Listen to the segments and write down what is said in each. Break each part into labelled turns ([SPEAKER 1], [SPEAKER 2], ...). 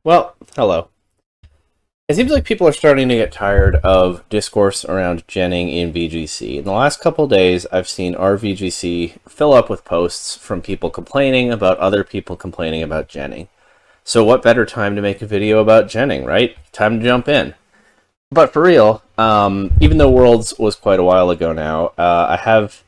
[SPEAKER 1] Well, hello. It seems like people are starting to get tired of discourse around genning in VGC. In the last couple days, I've seen our VGC fill up with posts from people complaining about other people complaining about genning. So what better time to make a video about genning, right? Time to jump in. But for real, even though Worlds was quite a while ago now, I have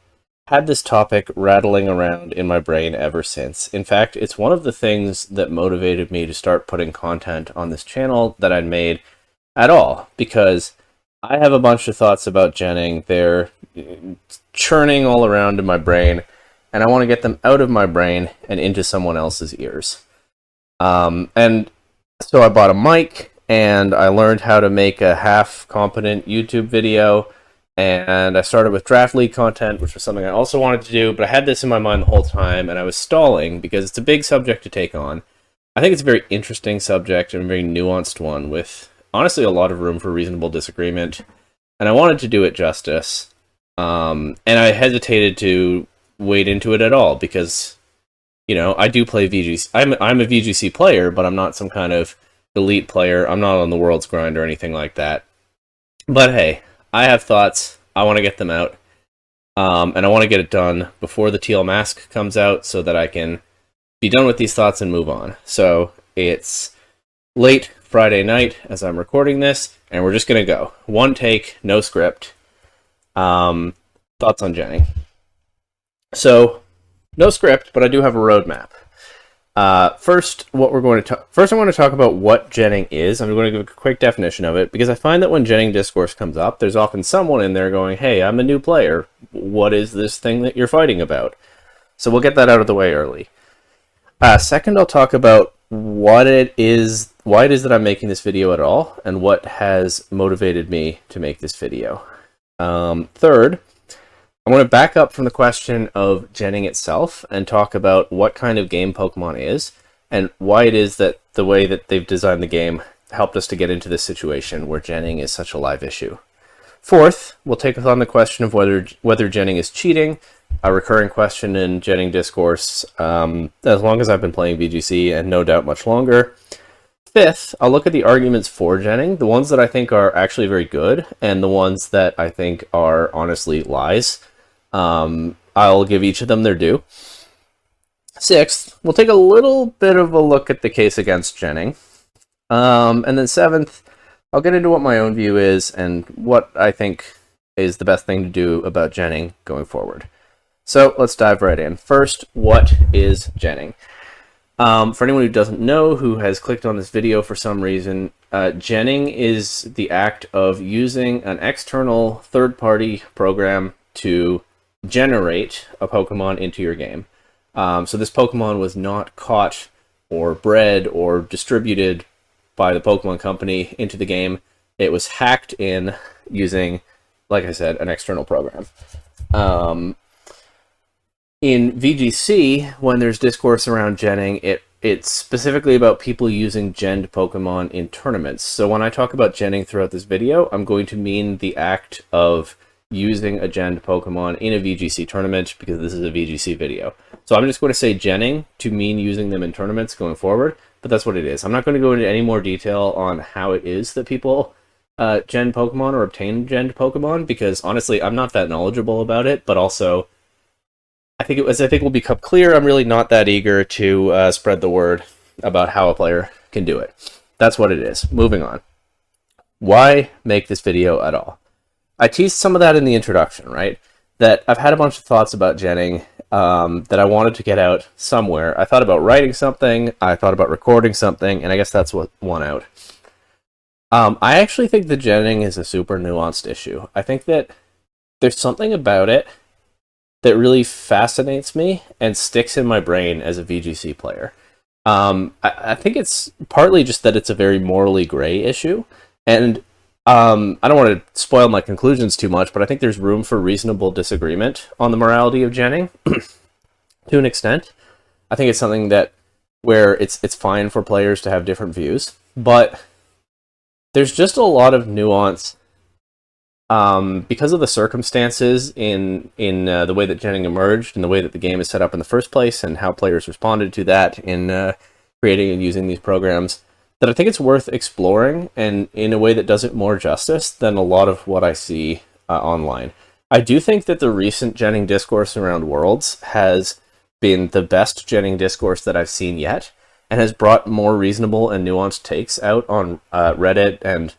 [SPEAKER 1] had this topic rattling around in my brain ever since. In fact, it's one of the things that motivated me to start putting content on this channel that I'd made at all, because I have a bunch of thoughts about genning. They're churning all around in my brain, and I want to get them out of my brain and into someone else's ears. And so I bought a mic, and I learned how to make a half-competent YouTube video, and I started with draft league content, which was something I also wanted to do, but I had this in my mind the whole time, and I was stalling because it's a big subject to take on. I think it's a very interesting subject and a very nuanced one with, honestly, a lot of room for reasonable disagreement, and I wanted to do it justice. And I hesitated to wade into it at all because, you know, I do play VGC. I'm a VGC player, but I'm not some kind of elite player. I'm not on the world's grind or anything like that. But hey, I have thoughts. I want to get them out. And I want to get it done before the teal mask comes out so that I can be done with these thoughts and move on. So it's late Friday night as I'm recording this, and we're just going to go. One take, no script. Thoughts on genning. So, no script, but I do have a roadmap. First, I want to talk about what genning is. I'm going to give a quick definition of it, because I find that when genning discourse comes up, there's often someone in there going, hey, I'm a new player. What is this thing that you're fighting about? So we'll get that out of the way early. Second, I'll talk about why it is that I'm making this video at all, and what has motivated me to make this video. Third, I want to back up from the question of genning itself and talk about what kind of game Pokemon is, and why it is that the way that they've designed the game helped us to get into this situation where genning is such a live issue. Fourth, we'll take on the question of whether genning is cheating, a recurring question in genning discourse, as long as I've been playing VGC, and no doubt much longer. Fifth, I'll look at the arguments for genning, the ones that I think are actually very good, and the ones that I think are honestly lies. I'll give each of them their due. Sixth, we'll take a little bit of a look at the case against genning. And then seventh, I'll get into what my own view is and what I think is the best thing to do about genning going forward. So let's dive right in. First, what is genning? For anyone who doesn't know, who has clicked on this video for some reason, genning is the act of using an external third-party program to generate a Pokemon into your game. So this Pokemon was not caught or bred or distributed by the Pokemon company into the game. It was hacked in using, like I said, an external program. In VGC, when there's discourse around genning, it's specifically about people using genned Pokemon in tournaments. So when I talk about genning throughout this video, I'm going to mean the act of using a genned Pokemon in a VGC tournament, because this is a VGC video. So I'm just going to say genning to mean using them in tournaments going forward, but that's what it is. I'm not going to go into any more detail on how it is that people gen Pokemon or obtain genned Pokemon, because honestly, I'm not that knowledgeable about it, but also I think it will become clear, I'm really not that eager to spread the word about how a player can do it. That's what it is. Moving on. Why make this video at all? I teased some of that in the introduction, right? That I've had a bunch of thoughts about genning that I wanted to get out somewhere. I thought about writing something, I thought about recording something, and I guess that's what won out. I actually think that genning is a super nuanced issue. I think that there's something about it that really fascinates me and sticks in my brain as a VGC player. I think it's partly just that it's a very morally gray issue, and I don't want to spoil my conclusions too much, but I think there's room for reasonable disagreement on the morality of genning to an extent. I think it's something where it's fine for players to have different views, but there's just a lot of nuance because of the circumstances in the way that genning emerged and the way that the game is set up in the first place and how players responded to that in creating and using these programs. that I think it's worth exploring, and in a way that does it more justice than a lot of what I see online. I do think that the recent Jenning discourse around Worlds has been the best Jenning discourse that I've seen yet, and has brought more reasonable and nuanced takes out on Reddit. And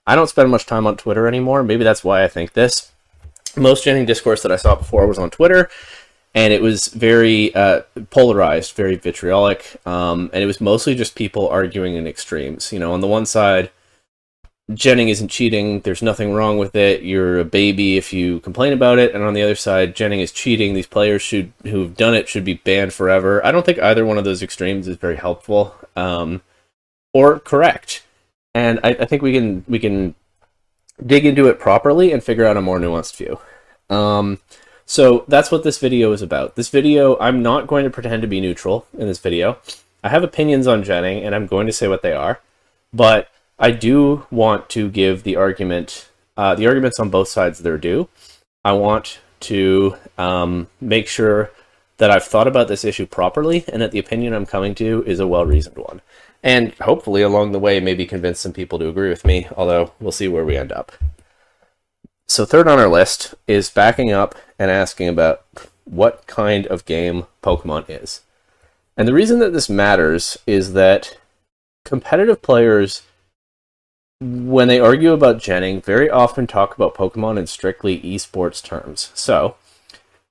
[SPEAKER 1] I don't spend much time on Twitter anymore. Maybe that's why I think this. Most Jenning discourse that I saw before was on Twitter, and it was very polarized, very vitriolic, and it was mostly just people arguing in extremes. On the one side, Jenning isn't cheating, there's nothing wrong with it, you're a baby if you complain about it, and on the other side, Jenning is cheating, these players who've done it should be banned forever. I don't think either one of those extremes is very helpful or correct, and I think we can dig into it properly and figure out a more nuanced view. So that's what this video is about. This video, I'm not going to pretend to be neutral in this video. I have opinions on Jenning, and I'm going to say what they are, but I do want to give the arguments on both sides their due. I want to make sure that I've thought about this issue properly, and that the opinion I'm coming to is a well-reasoned one. And hopefully along the way, maybe convince some people to agree with me, although we'll see where we end up. So third on our list is backing up and asking about what kind of game Pokemon is. And the reason that this matters is that competitive players, when they argue about Jenning, very often talk about Pokemon in strictly esports terms. So,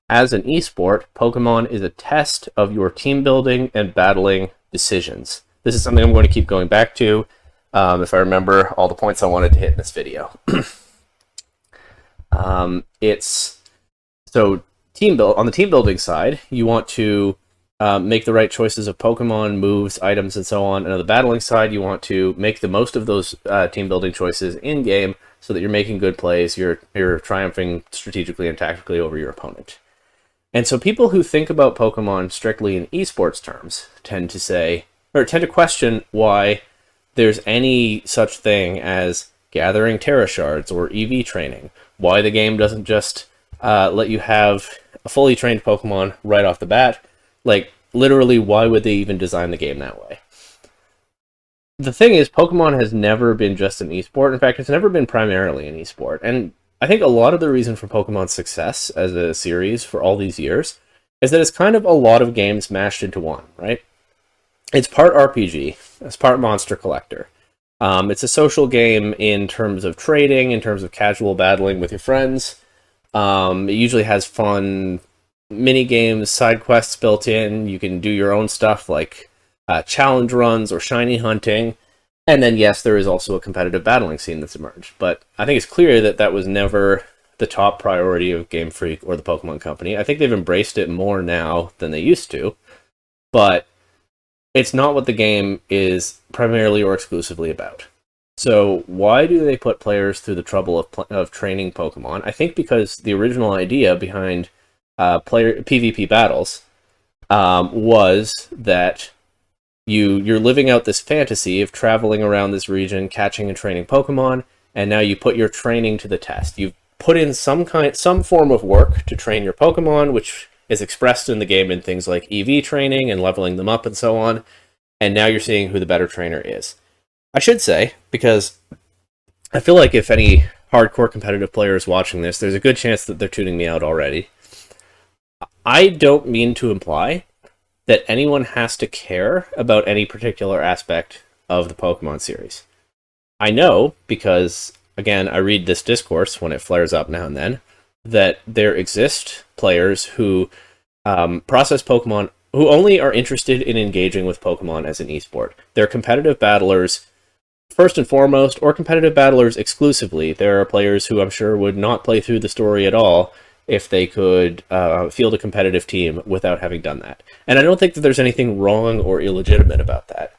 [SPEAKER 1] as an esport, Pokemon is a test of your team building and battling decisions. This is something I'm going to keep going back to if I remember all the points I wanted to hit in this video. On the team building side, you want to make the right choices of Pokemon, moves, items, and so on. And on the battling side, you want to make the most of those team building choices in game, so that you're making good plays, you're triumphing strategically and tactically over your opponent. And so people who think about Pokemon strictly in esports terms tend to question why there's any such thing as gathering Terra Shards or EV training, why the game doesn't just let you have a fully trained Pokemon right off the bat. Like, literally, why would they even design the game that way? The thing is, Pokemon has never been just an esport. In fact, it's never been primarily an esport. And I think a lot of the reason for Pokemon's success as a series for all these years is that it's kind of a lot of games mashed into one, right? It's part RPG, it's part monster collector. It's a social game in terms of trading, in terms of casual battling with your friends. It usually has fun mini games, side quests built in. You can do your own stuff like challenge runs or shiny hunting. And then, yes, there is also a competitive battling scene that's emerged. But I think it's clear that that was never the top priority of Game Freak or the Pokemon Company. I think they've embraced it more now than they used to. But it's not what the game is primarily or exclusively about. So why do they put players through the trouble of training Pokemon? I think because the original idea behind player PvP battles was that you're living out this fantasy of traveling around this region, catching and training Pokemon, and now you put your training to the test. You've put in some form of work to train your Pokemon, which is expressed in the game in things like EV training and leveling them up and so on, and now you're seeing who the better trainer is. I should say, because I feel like if any hardcore competitive player is watching this, there's a good chance that they're tuning me out already. I don't mean to imply that anyone has to care about any particular aspect of the Pokemon series. I know, because, again, I read this discourse when it flares up now and then, that there exist players who process Pokemon, who only are interested in engaging with Pokemon as an esport. They're competitive battlers first and foremost, or competitive battlers exclusively. There are players who I'm sure would not play through the story at all if they could field a competitive team without having done that. And I don't think that there's anything wrong or illegitimate about that.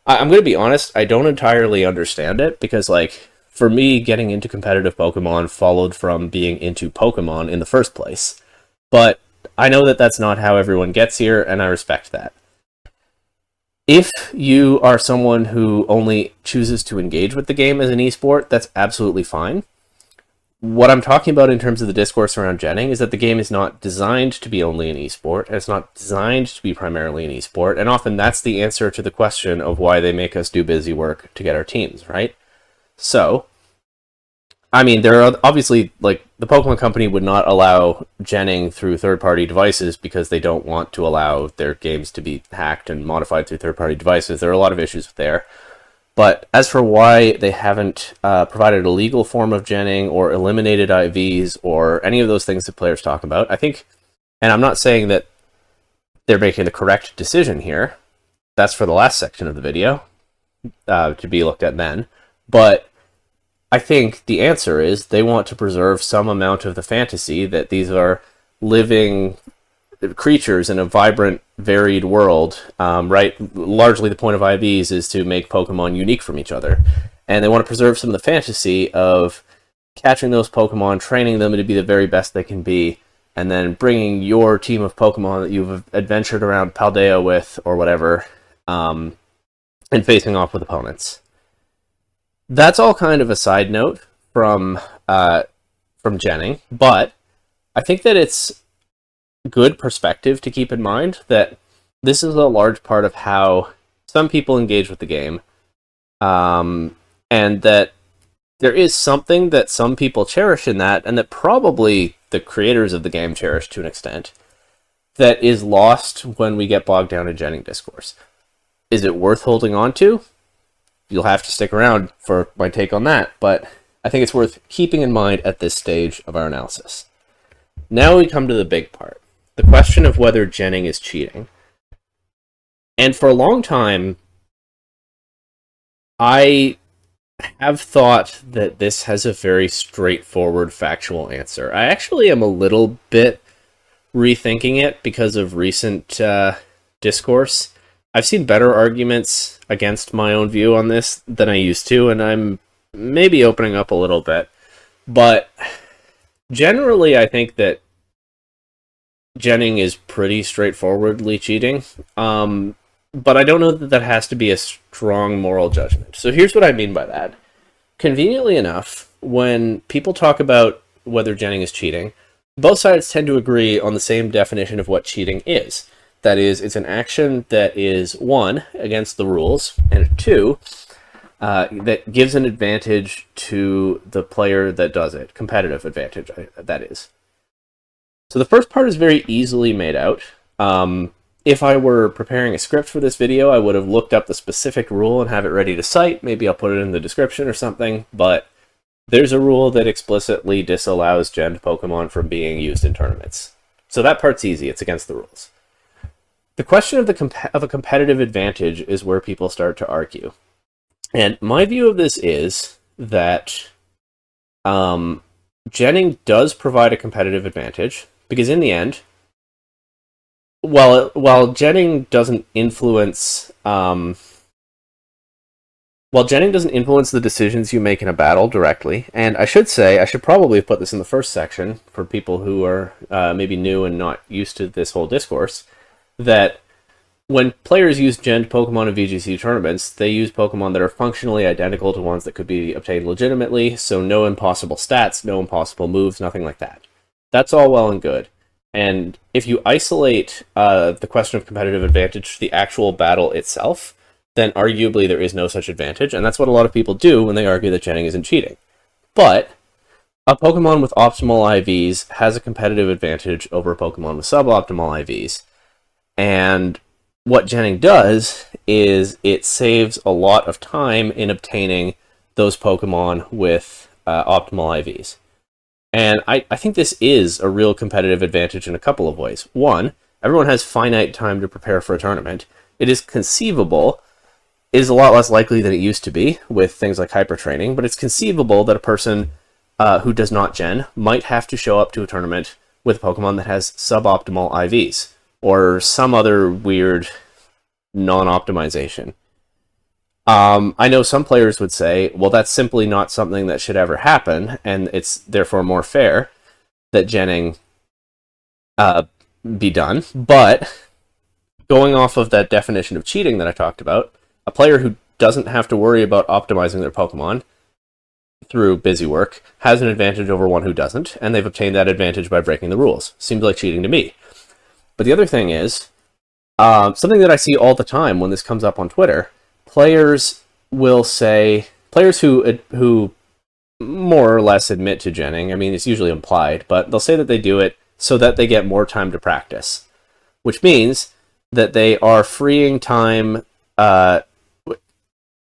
[SPEAKER 1] I'm going to be honest, I don't entirely understand it, because, like, for me, getting into competitive Pokemon followed from being into Pokemon in the first place. But I know that that's not how everyone gets here, and I respect that. If you are someone who only chooses to engage with the game as an esport, that's absolutely fine. what I'm talking about in terms of the discourse around genning is that the game is not designed to be only an esport, and it's not designed to be primarily an esport, and often that's the answer to the question of why they make us do busy work to get our teams, right? So, I mean, there are obviously, like, the Pokemon Company would not allow genning through third-party devices because they don't want to allow their games to be hacked and modified through third-party devices. There are a lot of issues there. But as for why they haven't provided a legal form of genning or eliminated IVs or any of those things that players talk about, I think, and I'm not saying that they're making the correct decision here. That's for the last section of the video to be looked at then. But I think the answer is they want to preserve some amount of the fantasy that these are living creatures in a vibrant, varied world, right? Largely the point of IVs is to make Pokemon unique from each other. And they want to preserve some of the fantasy of catching those Pokemon, training them to be the very best they can be, and then bringing your team of Pokemon that you've adventured around Paldea with, or whatever, and facing off with opponents. That's all kind of a side note from genning, but I think that it's good perspective to keep in mind that this is a large part of how some people engage with the game, and that there is something that some people cherish in that, and that probably the creators of the game cherish to an extent, that is lost when we get bogged down in genning discourse. Is it worth holding on to? You'll have to stick around for my take on that, but I think it's worth keeping in mind at this stage of our analysis. Now we come to the big part. The question of whether genning is cheating. And for a long time, I have thought that this has a very straightforward factual answer. I actually am a little bit rethinking it because of recent discourse. I've seen better arguments against my own view on this than I used to, and I'm maybe opening up a little bit. But generally, I think that genning is pretty straightforwardly cheating, but I don't know that that has to be a strong moral judgment. So here's what I mean by that. Conveniently enough, when people talk about whether genning is cheating, both sides tend to agree on the same definition of what cheating is. That is, it's an action that is, one, against the rules, and two, that gives an advantage to the player that does it. Competitive advantage, that is. So the first part is very easily made out. If I were preparing a script for this video, I would have looked up the specific rule and have it ready to cite. Maybe I'll put it in the description or something, but there's a rule that explicitly disallows genned Pokemon from being used in tournaments. So that part's easy. It's against the rules. The question of a competitive advantage is where people start to argue. And my view of this is that genning does provide a competitive advantage, because in the end, while genning doesn't influence the decisions you make in a battle directly, and I should probably put this in the first section for people who are maybe new and not used to this whole discourse, that when players use genned Pokemon in VGC tournaments, they use Pokemon that are functionally identical to ones that could be obtained legitimately, so no impossible stats, no impossible moves, nothing like that. That's all well and good. And if you isolate the question of competitive advantage to the actual battle itself, then arguably there is no such advantage, and that's what a lot of people do when they argue that genning isn't cheating. But a Pokemon with optimal IVs has a competitive advantage over a Pokemon with suboptimal IVs. And what genning does is it saves a lot of time in obtaining those Pokemon with optimal IVs. And I think this is a real competitive advantage in a couple of ways. One, everyone has finite time to prepare for a tournament. It is conceivable, it is a lot less likely than it used to be with things like hyper training, but it's conceivable that a person who does not gen might have to show up to a tournament with a Pokemon that has suboptimal IVs, or some other weird non-optimization. I know some players would say, well, that's simply not something that should ever happen, and it's therefore more fair that genning be done. But going off of that definition of cheating that I talked about, a player who doesn't have to worry about optimizing their Pokemon through busy work has an advantage over one who doesn't, and they've obtained that advantage by breaking the rules. Seems like cheating to me. But the other thing is, something that I see all the time when this comes up on Twitter, players who more or less admit to genning, I mean, it's usually implied, but they'll say that they do it so that they get more time to practice, which means that they are freeing time.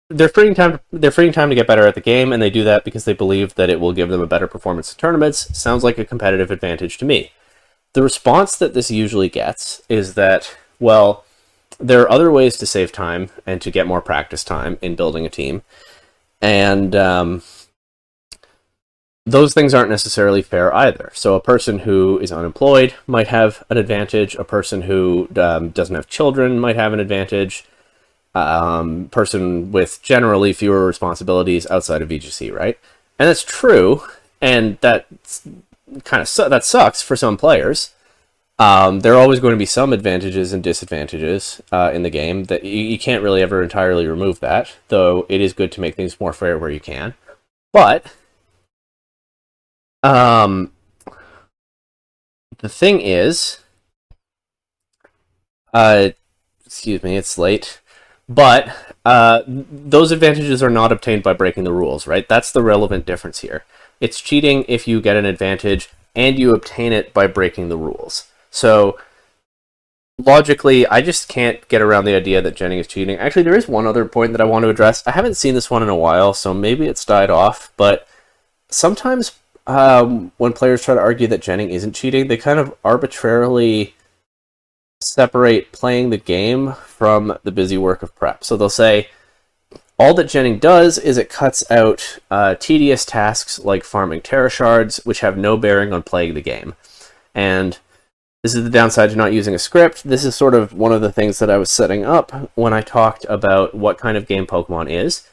[SPEAKER 1] They're freeing time to get better at the game, and they do that because they believe that it will give them a better performance in tournaments. Sounds like a competitive advantage to me. The response that this usually gets is that, well, there are other ways to save time and to get more practice time in building a team, and those things aren't necessarily fair either. So a person who is unemployed might have an advantage. A person who doesn't have children might have an advantage. Person with generally fewer responsibilities outside of VGC, right? And that's true, and that sucks for some players. There are always going to be some advantages and disadvantages in the game that you can't really ever entirely remove that, though it is good to make things more fair where you can. But the thing is, excuse me, it's late. But those advantages are not obtained by breaking the rules, right? That's the relevant difference here. It's cheating if you get an advantage and you obtain it by breaking the rules. So logically, I just can't get around the idea that genning is cheating. Actually, there is one other point that I want to address. I haven't seen this one in a while, so maybe it's died off. But sometimes when players try to argue that genning isn't cheating, they kind of arbitrarily separate playing the game from the busy work of prep. So they'll say, all that genning does is it cuts out tedious tasks like farming Terra shards, which have no bearing on playing the game. And this is the downside to not using a script. This is sort of one of the things that I was setting up when I talked about what kind of game Pokemon is.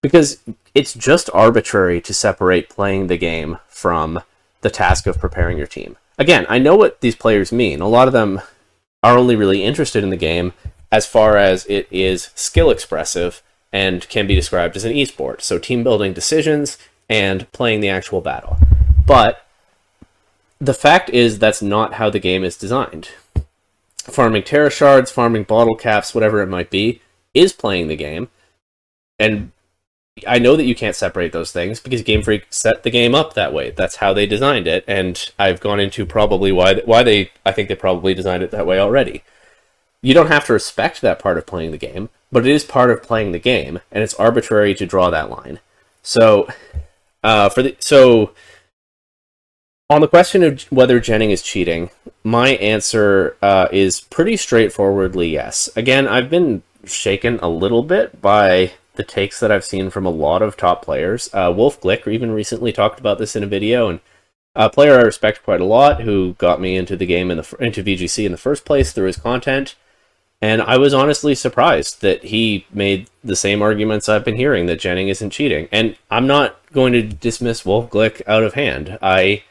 [SPEAKER 1] Because it's just arbitrary to separate playing the game from the task of preparing your team. Again, I know what these players mean. A lot of them are only really interested in the game as far as it is skill expressive and can be described as an esport. So team building decisions and playing the actual battle. But the fact is that's not how the game is designed. Farming Terra shards, farming bottle caps, whatever it might be, is playing the game. And I know that you can't separate those things because Game Freak set the game up that way. That's how they designed it, and I've gone into probably I think they probably designed it that way already. You don't have to respect that part of playing the game, but it is part of playing the game, and it's arbitrary to draw that line. So, on the question of whether genning is cheating, my answer is pretty straightforwardly yes. Again, I've been shaken a little bit by the takes that I've seen from a lot of top players. Wolf Glick even recently talked about this in a video, and a player I respect quite a lot who got me into the game into VGC in the first place through his content, and I was honestly surprised that he made the same arguments I've been hearing, that genning isn't cheating. And I'm not going to dismiss Wolf Glick out of hand. I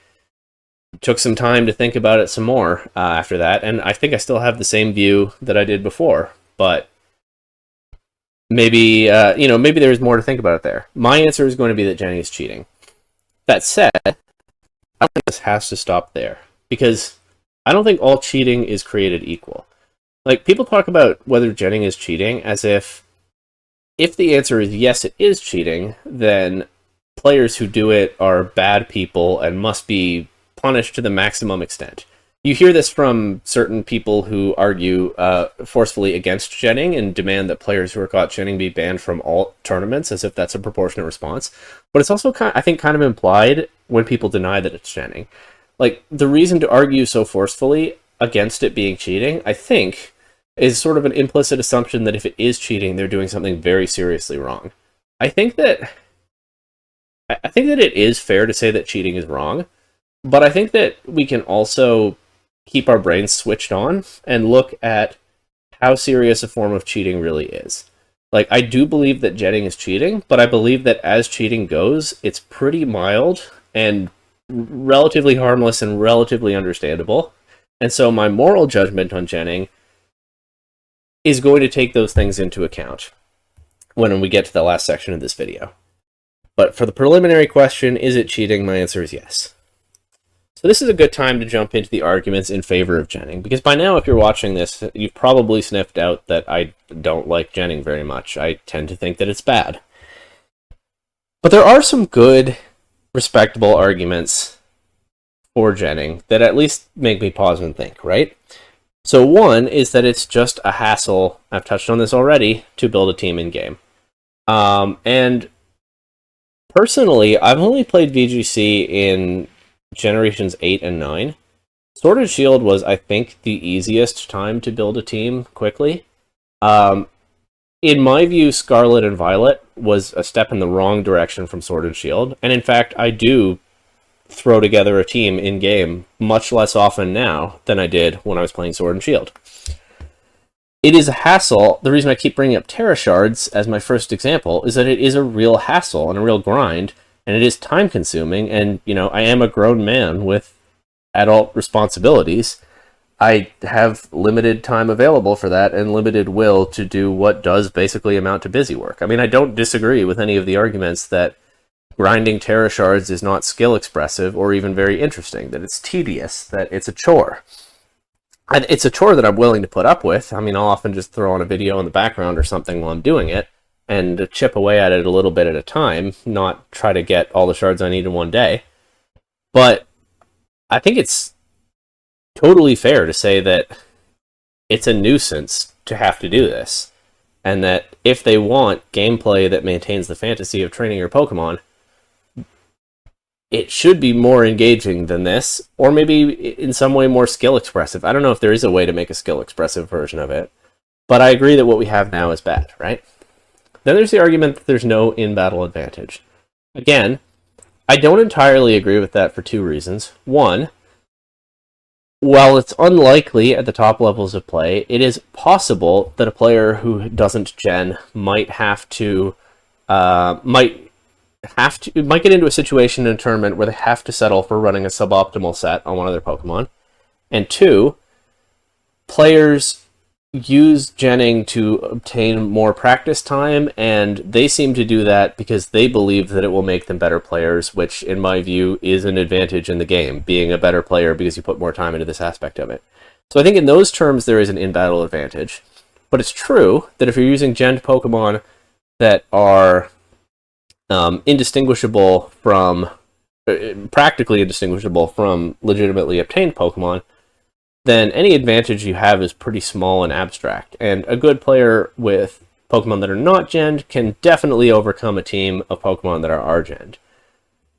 [SPEAKER 1] took some time to think about it some more after that, and I think I still have the same view that I did before, but maybe there's more to think about it there. My answer is going to be that genning is cheating. That said, I don't think this has to stop there, because I don't think all cheating is created equal. Like, people talk about whether genning is cheating as if the answer is yes, it is cheating, then players who do it are bad people and must be punished to the maximum extent. You hear this from certain people who argue forcefully against genning and demand that players who are caught genning be banned from all tournaments, as if that's a proportionate response. But it's also, I think, kind of implied when people deny that it's genning. Like, the reason to argue so forcefully against it being cheating, I think, is sort of an implicit assumption that if it is cheating, they're doing something very seriously wrong. I think that it is fair to say that cheating is wrong, but I think that we can also keep our brains switched on and look at how serious a form of cheating really is. Like, I do believe that genning is cheating, but I believe that as cheating goes, it's pretty mild and relatively harmless and relatively understandable. And so my moral judgment on genning is going to take those things into account when we get to the last section of this video. But for the preliminary question, is it cheating? My answer is yes. So this is a good time to jump into the arguments in favor of genning, because by now, if you're watching this, you've probably sniffed out that I don't like genning very much. I tend to think that it's bad. But there are some good, respectable arguments for genning that at least make me pause and think, right? So one is that it's just a hassle, I've touched on this already, to build a team in-game. And personally, I've only played VGC in Generations 8 and 9. Sword and Shield was, I think, the easiest time to build a team quickly. In my view, Scarlet and Violet was a step in the wrong direction from Sword and Shield. And in fact, I do throw together a team in-game much less often now than I did when I was playing Sword and Shield. It is a hassle. The reason I keep bringing up Terra Shards as my first example is that it is a real hassle and a real grind, and it is time-consuming, and, you know, I am a grown man with adult responsibilities. I have limited time available for that and limited will to do what does basically amount to busy work. I mean, I don't disagree with any of the arguments that grinding Terra Shards is not skill expressive or even very interesting, that it's tedious, that it's a chore. And it's a chore that I'm willing to put up with. I mean, I'll often just throw on a video in the background or something while I'm doing it and chip away at it a little bit at a time, not try to get all the shards I need in one day. But I think it's totally fair to say that it's a nuisance to have to do this, and that if they want gameplay that maintains the fantasy of training your Pokemon, it should be more engaging than this, or maybe in some way more skill expressive. I don't know if there is a way to make a skill expressive version of it, but I agree that what we have now is bad, right? Then there's the argument that there's no in-battle advantage. Again, I don't entirely agree with that for two reasons. One, while it's unlikely at the top levels of play, it is possible that a player who doesn't gen might get into a situation in a tournament where they have to settle for running a suboptimal set on one of their Pokemon. And two, players use genning to obtain more practice time, and they seem to do that because they believe that it will make them better players, which in my view is an advantage in the game, being a better player because you put more time into this aspect of it. So I think in those terms there is an in-battle advantage. But it's true that if you're using genned Pokemon that are indistinguishable from, practically indistinguishable from legitimately obtained Pokemon, then any advantage you have is pretty small and abstract. And a good player with Pokemon that are not genned can definitely overcome a team of Pokemon that are genned.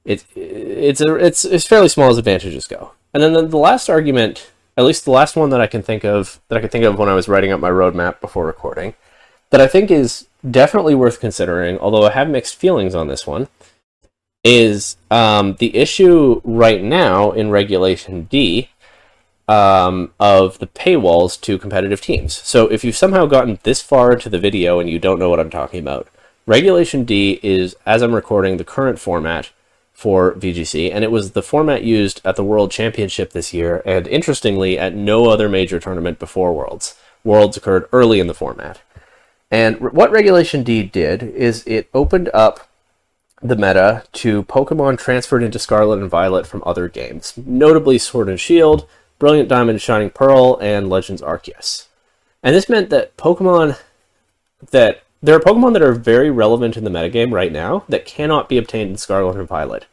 [SPEAKER 1] It's fairly small as advantages go. And then the last argument, at least the last one that I can think of when I was writing up my roadmap before recording, that I think is definitely worth considering, although I have mixed feelings on this one, is the issue right now in Regulation D of the paywalls to competitive teams. So if you've somehow gotten this far into the video and you don't know what I'm talking about, Regulation D is, as I'm recording, the current format for VGC, and it was the format used at the World Championship this year, and interestingly, at no other major tournament before Worlds. Worlds occurred early in the format. And what Regulation D did is it opened up the meta to Pokemon transferred into Scarlet and Violet from other games, notably Sword and Shield, Brilliant Diamond and Shining Pearl, and Legends Arceus. And this meant that there are Pokemon that are very relevant in the metagame right now that cannot be obtained in Scarlet and Violet.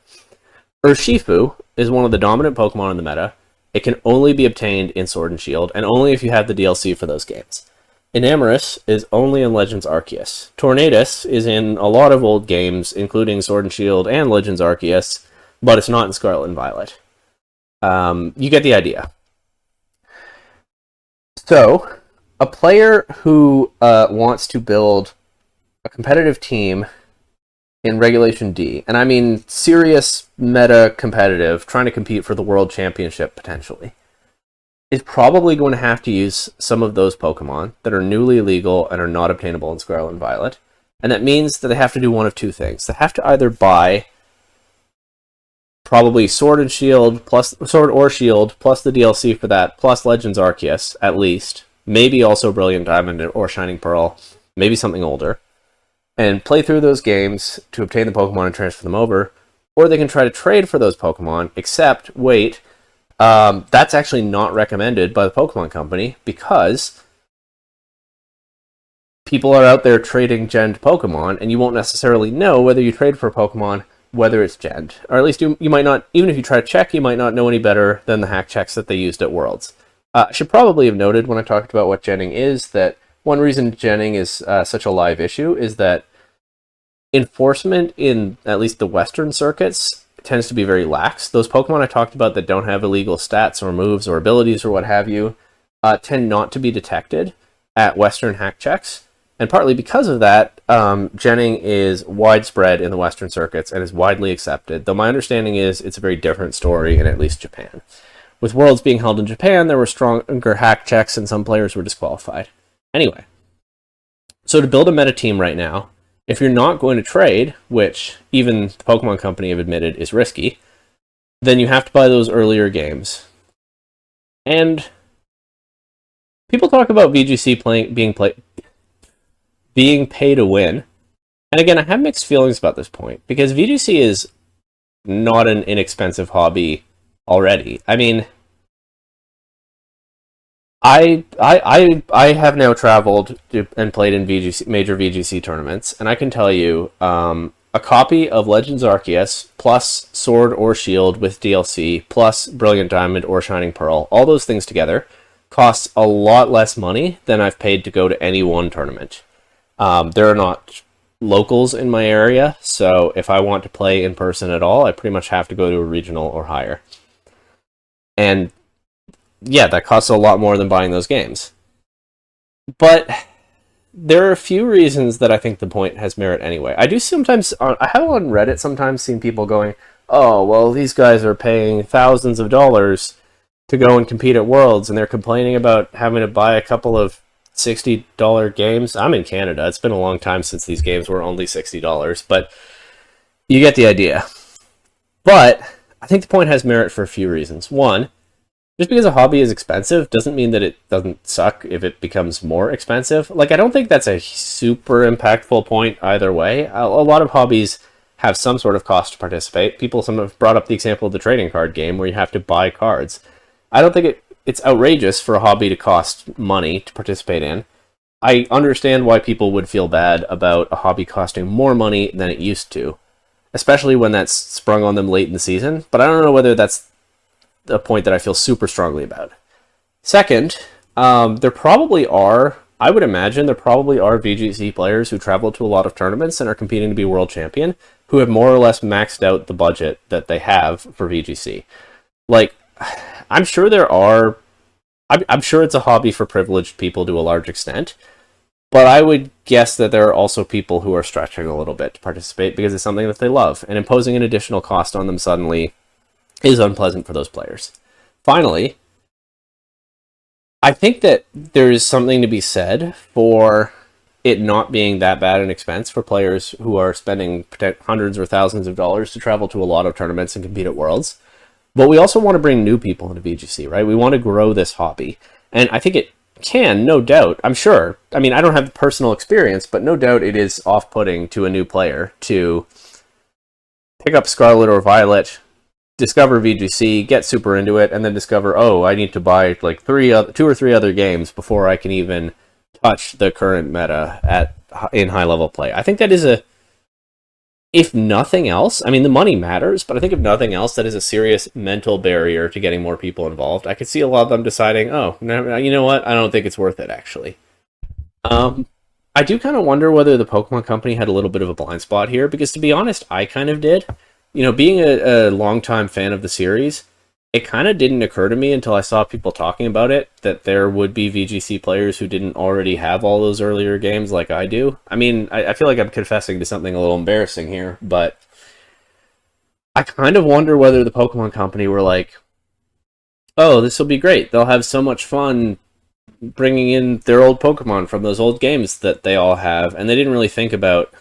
[SPEAKER 1] Urshifu is one of the dominant Pokemon in the meta. It can only be obtained in Sword and Shield, and only if you have the DLC for those games. Enamorus is only in Legends Arceus. Tornadus is in a lot of old games, including Sword and Shield and Legends Arceus, but it's not in Scarlet and Violet. You get the idea. So, a player who wants to build a competitive team in Regulation D, and I mean serious meta competitive, trying to compete for the World Championship potentially, is probably going to have to use some of those Pokemon that are newly legal and are not obtainable in Scarlet and Violet. And that means that they have to do one of two things. They have to either buy probably Sword or Shield plus the DLC for that, plus Legends Arceus, at least. Maybe also Brilliant Diamond or Shining Pearl, maybe something older. and play through those games to obtain the Pokemon and transfer them over, or they can try to trade for those Pokemon, except, wait, that's actually not recommended by the Pokemon Company because people are out there trading genned Pokemon, and you won't necessarily know whether you trade for a Pokemon, whether it's genned. Or at least you might not, even if you try to check, you might not know any better than the hack checks that they used at Worlds. I should probably have noted when I talked about what genning is that one reason genning is such a live issue is that enforcement in at least the Western circuits tends to be very lax. Those Pokemon I talked about that don't have illegal stats or moves or abilities or what have you tend not to be detected at Western hack checks. And partly because of that, genning is widespread in the Western circuits and is widely accepted, though my understanding is it's a very different story in at least Japan. With Worlds being held in Japan, there were stronger hack checks and some players were disqualified. Anyway, so to build a meta team right now, if you're not going to trade, which even the Pokemon Company have admitted is risky, then you have to buy those earlier games. And people talk about VGC being pay to win. And again, I have mixed feelings about this point because VGC is not an inexpensive hobby already. I mean, I have now traveled and played in major VGC tournaments, and I can tell you, a copy of Legends Arceus plus Sword or Shield with DLC plus Brilliant Diamond or Shining Pearl, all those things together, costs a lot less money than I've paid to go to any one tournament. There are not locals in my area, so if I want to play in person at all, I pretty much have to go to a regional or higher. And yeah, that costs a lot more than buying those games. But there are a few reasons that I think the point has merit anyway. I do sometimes, I have on Reddit sometimes seen people going, oh, well, these guys are paying thousands of dollars to go and compete at Worlds, and they're complaining about having to buy a couple of $60 games. I'm in Canada. It's been a long time since these games were only $60, but you get the idea. But I think the point has merit for a few reasons. One, just because a hobby is expensive doesn't mean that it doesn't suck if it becomes more expensive. Like, I don't think that's a super impactful point either way. A lot of hobbies have some sort of cost to participate. Some have brought up the example of the trading card game where you have to buy cards. I don't think it's outrageous for a hobby to cost money to participate in. I understand why people would feel bad about a hobby costing more money than it used to, especially when that's sprung on them late in the season, but I don't know whether that's a point that I feel super strongly about. Second, there probably are, I would imagine there probably are VGC players who travel to a lot of tournaments and are competing to be world champion who have more or less maxed out the budget that they have for VGC. Like, I'm sure there are, I'm sure it's a hobby for privileged people to a large extent, but I would guess that there are also people who are stretching a little bit to participate because it's something that they love, and imposing an additional cost on them suddenly is unpleasant for those players. Finally, I think that there is something to be said for it not being that bad an expense for players who are spending hundreds or thousands of dollars to travel to a lot of tournaments and compete at Worlds. But we also want to bring new people into VGC, right? We want to grow this hobby. And I think it can, no doubt, I'm sure. I mean, I don't have personal experience, but no doubt it is off-putting to a new player to pick up Scarlet or Violet, discover VGC, get super into it, and then discover, oh, I need to buy like 2 or 3 other games before I can even touch the current meta in high-level play. I think that is if nothing else, I mean, the money matters, but I think if nothing else, that is a serious mental barrier to getting more people involved. I could see a lot of them deciding, oh, no, you know what? I don't think it's worth it, actually. I do kind of wonder whether the Pokemon Company had a little bit of a blind spot here, because to be honest, I kind of did. You know, being a longtime fan of the series, it kind of didn't occur to me until I saw people talking about it that there would be VGC players who didn't already have all those earlier games like I do. I mean, I feel like I'm confessing to something a little embarrassing here, but I kind of wonder whether the Pokemon Company were like, oh, this will be great. They'll have so much fun bringing in their old Pokemon from those old games that they all have, and they didn't really think about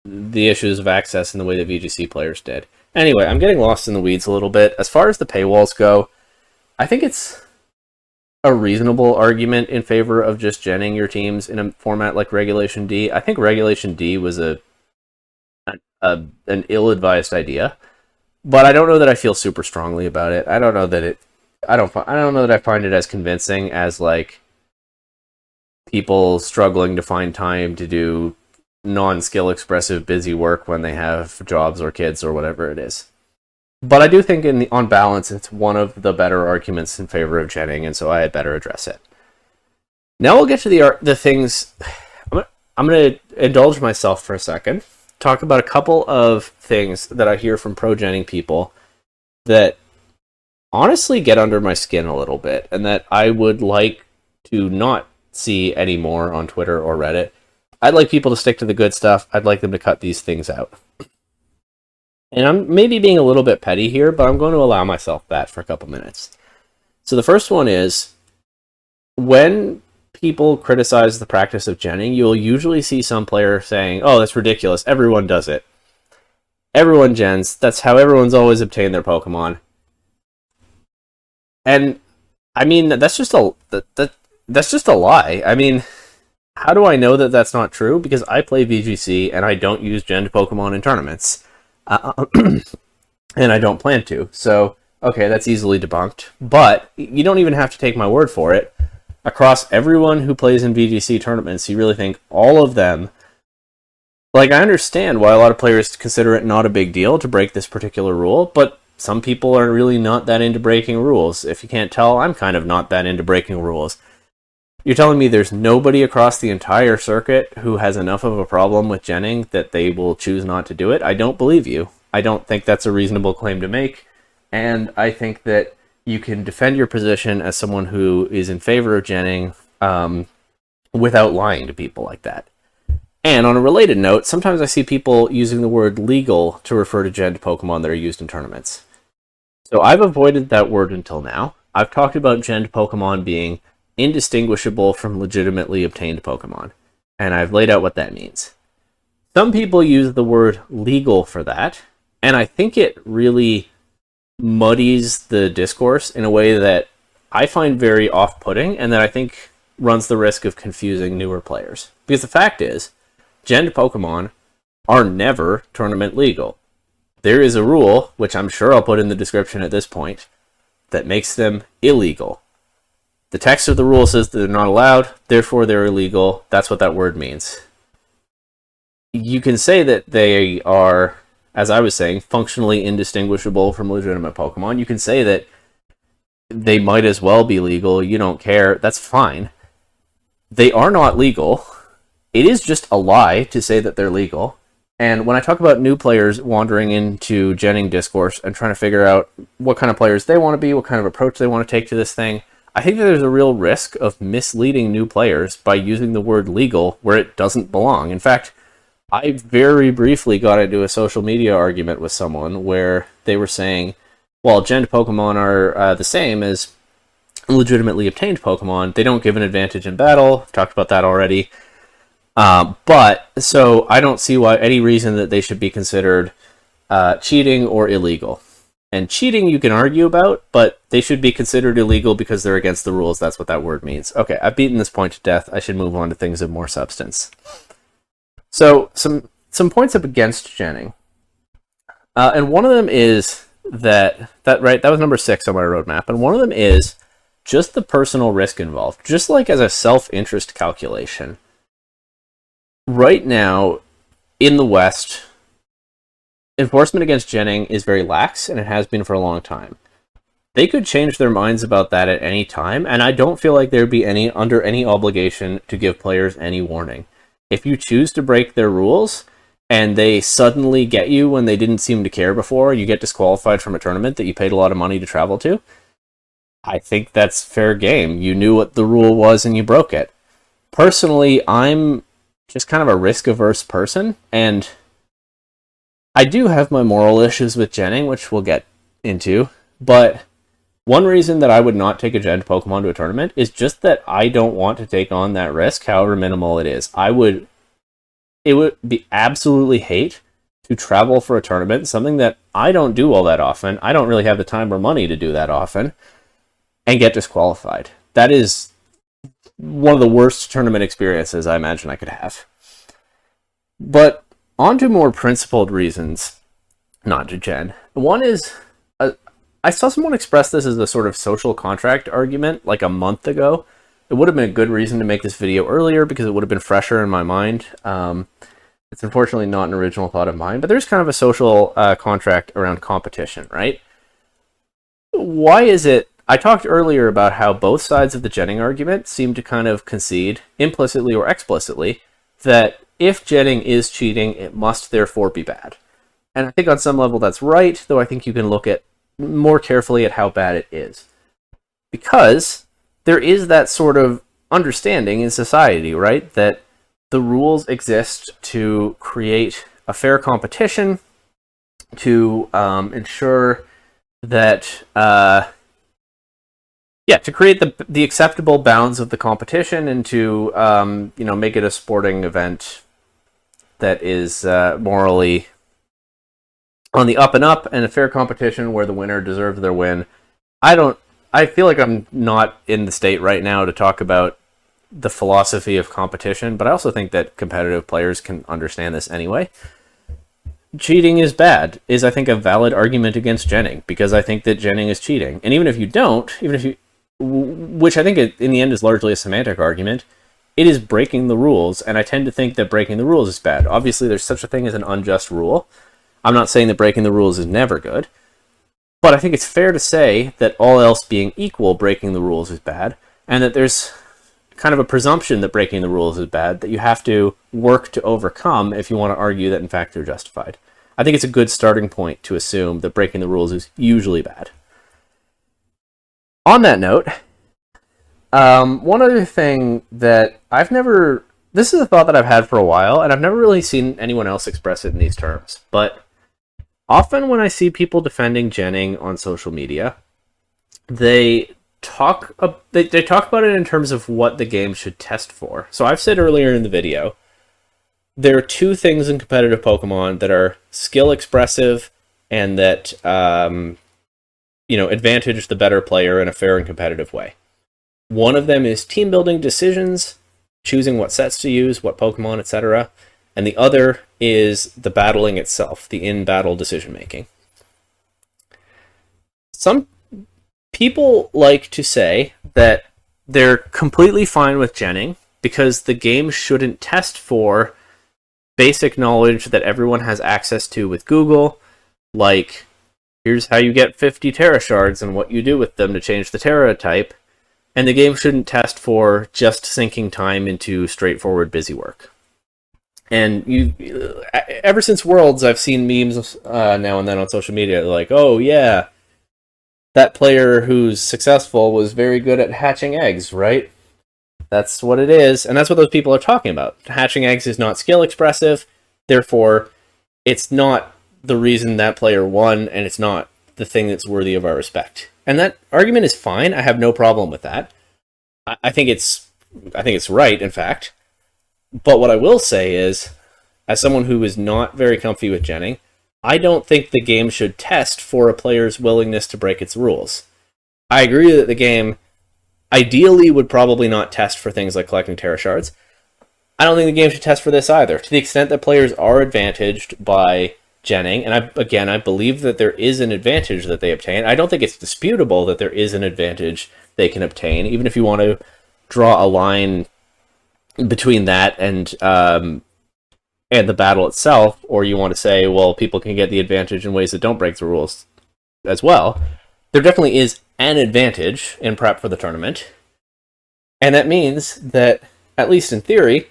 [SPEAKER 1] the issues of access in the way that VGC players did. Anyway, I'm getting lost in the weeds a little bit. As far as the paywalls go, I think it's a reasonable argument in favor of just genning your teams in a format like Regulation D. I think Regulation D was an ill-advised idea, but I don't know that I feel super strongly about it. I don't know that I don't know that I find it as convincing as like people struggling to find time to do non-skill expressive busy work when they have jobs or kids or whatever it is. But I do think on balance, it's one of the better arguments in favor of genning, and so I had better address it. Now we'll get to the things. I'm going to indulge myself for a second, talk about a couple of things that I hear from pro-genning people that honestly get under my skin a little bit, and that I would like to not see anymore on Twitter or Reddit. I'd like people to stick to the good stuff. I'd like them to cut these things out. And I'm maybe being a little bit petty here, but I'm going to allow myself that for a couple minutes. So the first one is, when people criticize the practice of genning, you'll usually see some player saying, oh, that's ridiculous. Everyone does it. Everyone gens. That's how everyone's always obtained their Pokemon. And I mean, that's just a lie. I mean, how do I know that that's not true? Because I play VGC and I don't use genned Pokemon in tournaments. And I don't plan to. So, okay, that's easily debunked. But you don't even have to take my word for it. Across everyone who plays in VGC tournaments, you really think all of them... Like, I understand why a lot of players consider it not a big deal to break this particular rule, but some people are really not that into breaking rules. If you can't tell, I'm kind of not that into breaking rules. You're telling me there's nobody across the entire circuit who has enough of a problem with genning that they will choose not to do it? I don't believe you. I don't think that's a reasonable claim to make. And I think that you can defend your position as someone who is in favor of genning without lying to people like that. And on a related note, sometimes I see people using the word legal to refer to genned Pokemon that are used in tournaments. So I've avoided that word until now. I've talked about genned Pokemon being indistinguishable from legitimately obtained Pokemon, and I've laid out what that means. Some people use the word legal for that, and I think it really muddies the discourse in a way that I find very off-putting, and that I think runs the risk of confusing newer players. Because the fact is, genned Pokemon are never tournament legal. There is a rule, which I'm sure I'll put in the description at this point, that makes them illegal. The text of the rule says that they're not allowed, therefore they're illegal. That's what that word means. You can say that they are, as I was saying, functionally indistinguishable from legitimate Pokemon. You can say that they might as well be legal. You don't care. That's fine. They are not legal. It is just a lie to say that they're legal. And when I talk about new players wandering into genning discourse and trying to figure out what kind of players they want to be, what kind of approach they want to take to this thing, I think that there's a real risk of misleading new players by using the word legal where it doesn't belong. In fact, I very briefly got into a social media argument with someone where they were saying, well, genned Pokemon are the same as legitimately obtained Pokemon. They don't give an advantage in battle. I've talked about that already. But so I don't see why any reason that they should be considered cheating or illegal. And cheating you can argue about, but they should be considered illegal because they're against the rules. That's what that word means. Okay, I've beaten this point to death. I should move on to things of more substance. So some points up against genning. And one of them is that was number 6 on my roadmap. And one of them is just the personal risk involved. Just like as a self-interest calculation. Right now, in the West, enforcement against genning is very lax, and it has been for a long time. They could change their minds about that at any time, and I don't feel like there'd be under any obligation to give players any warning. If you choose to break their rules, and they suddenly get you when they didn't seem to care before, and you get disqualified from a tournament that you paid a lot of money to travel to, I think that's fair game. You knew what the rule was, and you broke it. Personally, I'm just kind of a risk-averse person, and I do have my moral issues with genning, which we'll get into, but one reason that I would not take a genned Pokemon to a tournament is just that I don't want to take on that risk, however minimal it is. It would be absolutely hate to travel for a tournament, something that I don't do all that often. I don't really have the time or money to do that often, and get disqualified. that is one of the worst tournament experiences I imagine I could have. But on to more principled reasons not to gen. One is, I saw someone express this as a sort of social contract argument like a month ago. It would have been a good reason to make this video earlier because it would have been fresher in my mind. It's unfortunately not an original thought of mine, but there's kind of a social contract around competition, right? Why is it? I talked earlier about how both sides of the genning argument seem to kind of concede, implicitly or explicitly, that if genning is cheating, it must therefore be bad. And I think on some level that's right, though I think you can look at more carefully at how bad it is. Because there is that sort of understanding in society, right? That the rules exist to create a fair competition, to ensure that, to create the acceptable bounds of the competition and to, make it a sporting event that is morally on the up and up, and a fair competition where the winner deserves their win. I feel like I'm not in the state right now to talk about the philosophy of competition, but I also think that competitive players can understand this anyway. Cheating is bad is, I think, a valid argument against genning, because I think that genning is cheating. And even if you don't, which I think in the end is largely a semantic argument, it is breaking the rules, and I tend to think that breaking the rules is bad. Obviously, there's such a thing as an unjust rule. I'm not saying that breaking the rules is never good, but I think it's fair to say that all else being equal, breaking the rules is bad, and that there's kind of a presumption that breaking the rules is bad that you have to work to overcome if you want to argue that in fact they're justified. I think it's a good starting point to assume that breaking the rules is usually bad. On that note, one other thing that this is a thought that I've had for a while, and I've never really seen anyone else express it in these terms, but often when I see people defending genning on social media, they talk about it in terms of what the game should test for. So I've said earlier in the video, there are two things in competitive Pokemon that are skill expressive and that advantage the better player in a fair and competitive way. One of them is team building decisions, choosing what sets to use, what Pokemon, etc. And the other is the battling itself, the in-battle decision-making. Some people like to say that they're completely fine with genning because the game shouldn't test for basic knowledge that everyone has access to with Google, like, here's how you get 50 Terra shards and what you do with them to change the Terra type, and the game shouldn't test for just sinking time into straightforward busy work. And ever since Worlds, I've seen memes now and then on social media like, oh yeah, that player who's successful was very good at hatching eggs, right? That's what it is, and that's what those people are talking about. Hatching eggs is not skill expressive, therefore it's not the reason that player won, and it's not the thing that's worthy of our respect. And that argument is fine. I have no problem with that. I think it's right, in fact. But what I will say is, as someone who is not very comfy with genning, I don't think the game should test for a player's willingness to break its rules. I agree that the game ideally would probably not test for things like collecting Terra shards. I don't think the game should test for this either. To the extent that players are advantaged by genning, and I believe that there is an advantage that they obtain. I don't think it's disputable that there is an advantage they can obtain, even if you want to draw a line between that and the battle itself, or you want to say, well, people can get the advantage in ways that don't break the rules as well. There definitely is an advantage in prep for the tournament, and that means that, at least in theory,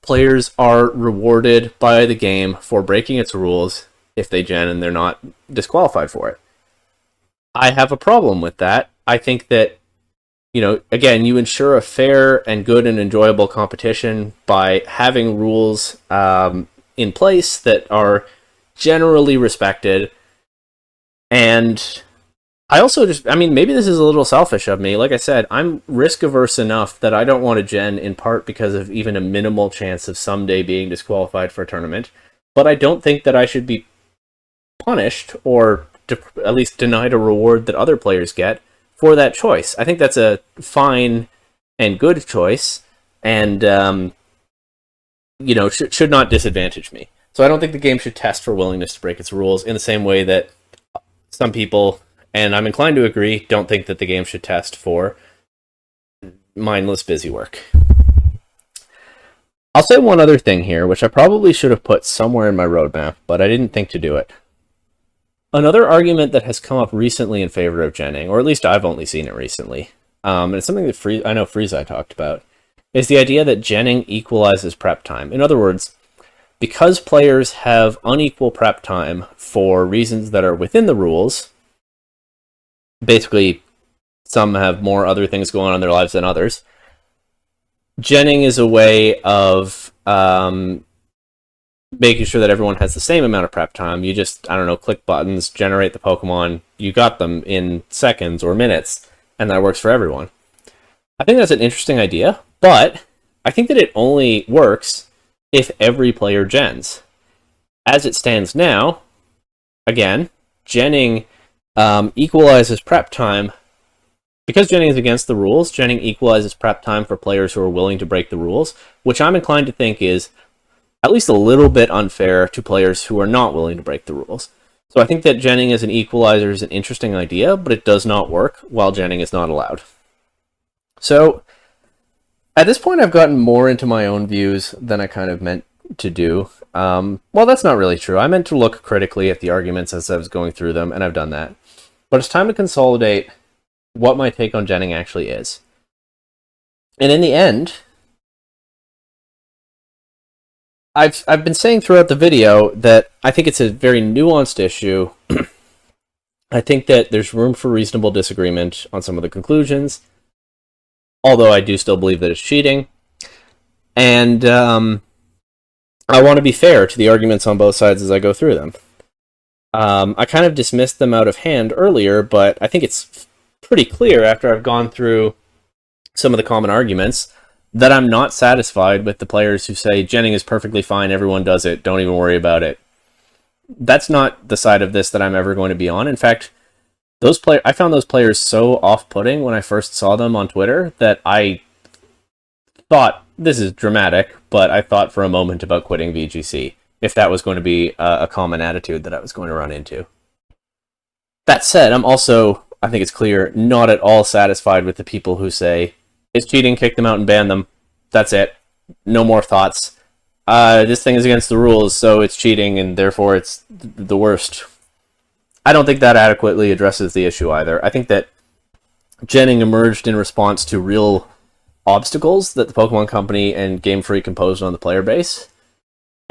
[SPEAKER 1] players are rewarded by the game for breaking its rules if they gen and they're not disqualified for it. I have a problem with that. I think that, again, you ensure a fair and good and enjoyable competition by having rules in place that are generally respected. And I also maybe this is a little selfish of me. Like I said, I'm risk averse enough that I don't want to gen in part because of even a minimal chance of someday being disqualified for a tournament. But I don't think that I should be punished or at least denied a reward that other players get for that choice. I think that's a fine and good choice, and should not disadvantage me. So I don't think the game should test for willingness to break its rules in the same way that some people, and I'm inclined to agree, don't think that the game should test for mindless busy work. I'll say one other thing here, which I probably should have put somewhere in my roadmap, but I didn't think to do it. Another argument that has come up recently in favor of genning, or at least I've only seen it recently, and it's something that I know Freezai talked about, is the idea that genning equalizes prep time. In other words, because players have unequal prep time for reasons that are within the rules, basically some have more other things going on in their lives than others, genning is a way of making sure that everyone has the same amount of prep time. You just, click buttons, generate the Pokemon, you got them in seconds or minutes, and that works for everyone. I think that's an interesting idea, but I think that it only works if every player gens. As it stands now, again, genning equalizes prep time. Because genning is against the rules, genning equalizes prep time for players who are willing to break the rules, which I'm inclined to think is at least a little bit unfair to players who are not willing to break the rules. So I think that genning as an equalizer is an interesting idea, but it does not work while genning is not allowed. So at this point, I've gotten more into my own views than I kind of meant to do. Well, that's not really true. I meant to look critically at the arguments as I was going through them, and I've done that. But it's time to consolidate what my take on genning actually is. And in the end, I've been saying throughout the video that I think it's a very nuanced issue. I think that there's room for reasonable disagreement on some of the conclusions, although I do still believe that it's cheating. And I want to be fair to the arguments on both sides as I go through them. I kind of dismissed them out of hand earlier, but I think it's pretty clear after I've gone through some of the common arguments that I'm not satisfied with the players who say genning is perfectly fine, everyone does it, don't even worry about it. That's not the side of this that I'm ever going to be on. In fact, I found those players so off-putting when I first saw them on Twitter that I thought, this is dramatic, but I thought for a moment about quitting VGC, if that was going to be a common attitude that I was going to run into. That said, I'm also, I think it's clear, not at all satisfied with the people who say, it's cheating, kick them out and ban them. That's it. No more thoughts. This thing is against the rules, so it's cheating, and therefore it's the worst. I don't think that adequately addresses the issue either. I think that genning emerged in response to real obstacles that the Pokemon Company and Game Freak imposed on the player base.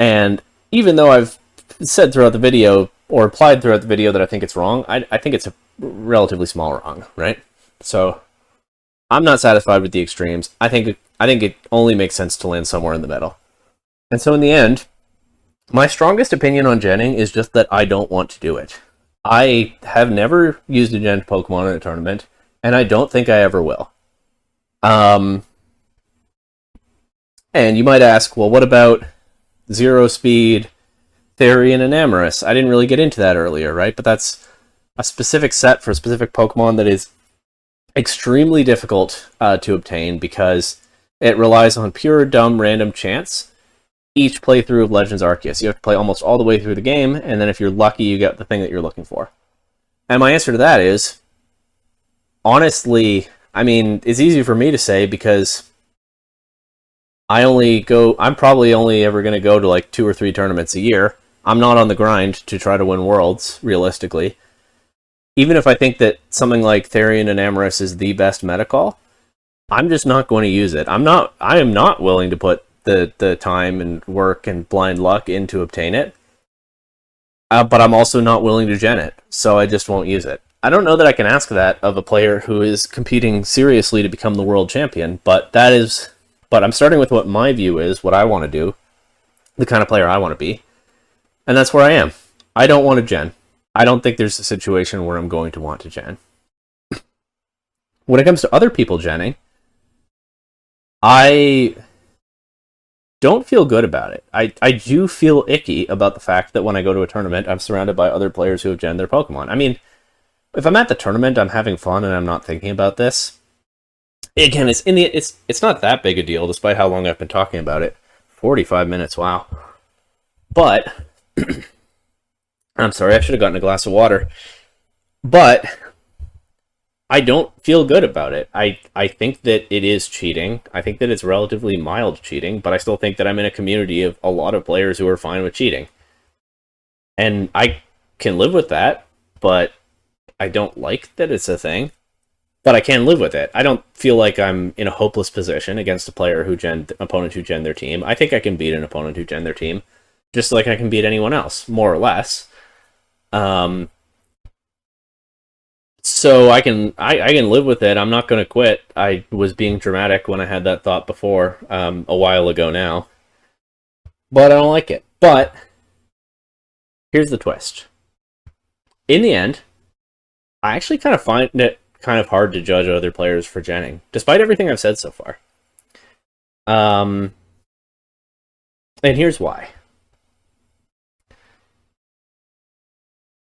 [SPEAKER 1] And even though I've said throughout the video, or implied throughout the video that I think it's wrong, I think it's a relatively small wrong, right? So I'm not satisfied with the extremes. I think it only makes sense to land somewhere in the middle. And so in the end, my strongest opinion on genning is just that I don't want to do it. I have never used a gen Pokemon in a tournament, and I don't think I ever will. And you might ask, well, what about Zero Speed, Therian, and Amorous? I didn't really get into that earlier, right? But that's a specific set for a specific Pokemon that is extremely difficult to obtain because it relies on pure, dumb, random chance. Each playthrough of Legends Arceus, you have to play almost all the way through the game, and then if you're lucky, you get the thing that you're looking for. And my answer to that is, honestly, I mean, it's easy for me to say because I'm probably only ever going to go to like 2 or 3 tournaments a year. I'm not on the grind to try to win Worlds, realistically. Even if I think that something like Therian and Amorous is the best meta call, I'm just not going to use it. I am not willing to put the time and work and blind luck in to obtain it. But I'm also not willing to gen it, so I just won't use it. I don't know that I can ask that of a player who is competing seriously to become the world champion, but I'm starting with what my view is, what I want to do, the kind of player I want to be, and that's where I am. I don't want to gen. I don't think there's a situation where I'm going to want to gen. When it comes to other people genning, I don't feel good about it. I do feel icky about the fact that when I go to a tournament, I'm surrounded by other players who have genned their Pokemon. I mean, if I'm at the tournament, I'm having fun and I'm not thinking about this. Again, it's not that big a deal, despite how long I've been talking about it. 45 minutes, wow. But I'm sorry, I should have gotten a glass of water. But I don't feel good about it. I think that it is cheating. I think that it's relatively mild cheating, but I still think that I'm in a community of a lot of players who are fine with cheating. And I can live with that, but I don't like that it's a thing. But I can live with it. I don't feel like I'm in a hopeless position against a opponent who gen their team. I think I can beat an opponent who gen their team, just like I can beat anyone else, more or less. So I can live with it. I'm not going to quit. I was being dramatic when I had that thought before, a while ago now. But I don't like it. But here's the twist. In the end, I actually kind of find it kind of hard to judge other players for genning, despite everything I've said so far. And here's why.